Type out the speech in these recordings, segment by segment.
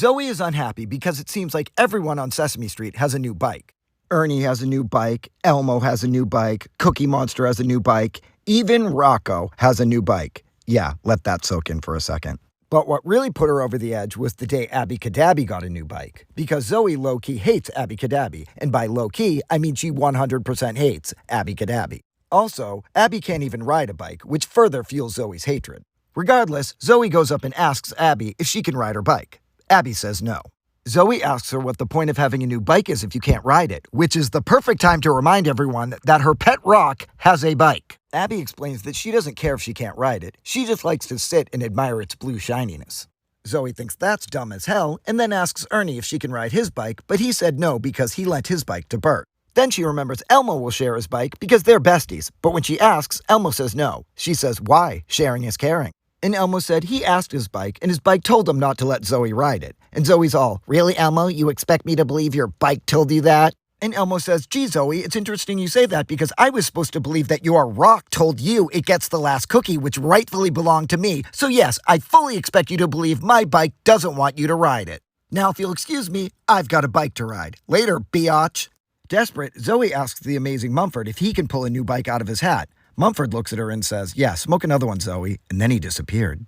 Zoe is unhappy because it seems like everyone on Sesame Street has a new bike. Ernie has a new bike, Elmo has a new bike, Cookie Monster has a new bike, even Rocco has a new bike. Yeah, let that soak in for a second. But what really put her over the edge was the day Abby Cadabby got a new bike. Because Zoe low-key hates Abby Cadabby, and by low-key, I mean she 100% hates Abby Cadabby. Also, Abby can't even ride a bike, which further fuels Zoe's hatred. Regardless, Zoe goes up and asks Abby if she can ride her bike. Abby says no. Zoe asks her what the point of having a new bike is if you can't ride it, which is the perfect time to remind everyone that her pet rock has a bike. Abby explains that she doesn't care if she can't ride it, she just likes to sit and admire its blue shininess. Zoe thinks that's dumb as hell, and then asks Ernie if she can ride his bike, but he said no because he lent his bike to Bert. Then she remembers Elmo will share his bike because they're besties, but when she asks, Elmo says no. She says, why? Sharing is caring. And Elmo said he asked his bike, and his bike told him not to let Zoe ride it. And Zoe's all, really, Elmo? You expect me to believe your bike told you that? And Elmo says, gee, Zoe, it's interesting you say that because I was supposed to believe that your rock told you it gets the last cookie, which rightfully belonged to me. So yes, I fully expect you to believe my bike doesn't want you to ride it. Now, if you'll excuse me, I've got a bike to ride. Later, biatch. Desperate, Zoe asks the amazing Mumford if he can pull a new bike out of his hat. Mumford looks at her and says, yeah, smoke another one, Zoe, and then he disappeared.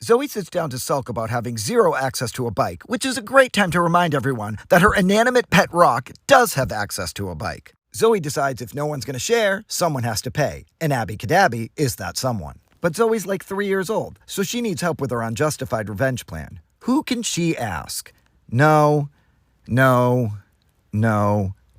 Zoe sits down to sulk about having zero access to a bike, which is a great time to remind everyone that her inanimate pet rock does have access to a bike. Zoe decides if no one's going to share, someone has to pay, and Abby Cadabby is that someone. But Zoe's like 3 years old, so she needs help with her unjustified revenge plan. Who can she ask? No.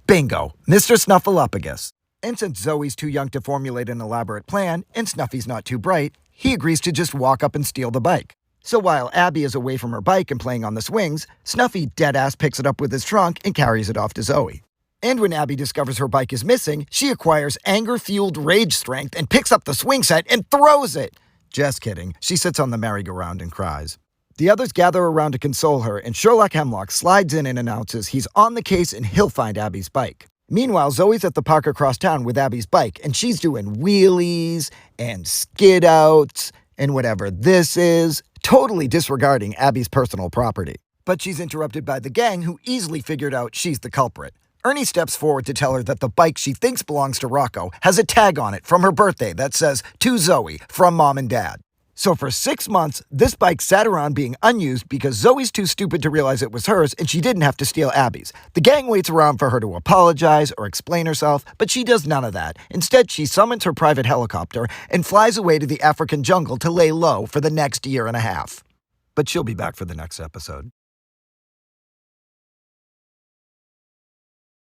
Bingo, Mr. Snuffleupagus. And since Zoe's too young to formulate an elaborate plan, and Snuffy's not too bright, he agrees to just walk up and steal the bike. So while Abby is away from her bike and playing on the swings, Snuffy deadass picks it up with his trunk and carries it off to Zoe. And when Abby discovers her bike is missing, she acquires anger-fueled rage strength and picks up the swing set and throws it. Just kidding. She sits on the merry-go-round and cries. The others gather around to console her, and Sherlock Hemlock slides in and announces he's on the case and he'll find Abby's bike. Meanwhile, Zoe's at the park across town with Abby's bike, and she's doing wheelies and skid-outs and whatever this is, totally disregarding Abby's personal property. But she's interrupted by the gang, who easily figured out she's the culprit. Ernie steps forward to tell her that the bike she thinks belongs to Rocco has a tag on it from her birthday that says, to Zoe, from Mom and Dad. So for 6 months, this bike sat around being unused because Zoe's too stupid to realize it was hers and she didn't have to steal Abby's. The gang waits around for her to apologize or explain herself, but she does none of that. Instead, she summons her private helicopter and flies away to the African jungle to lay low for the next 1.5 years. But she'll be back for the next episode.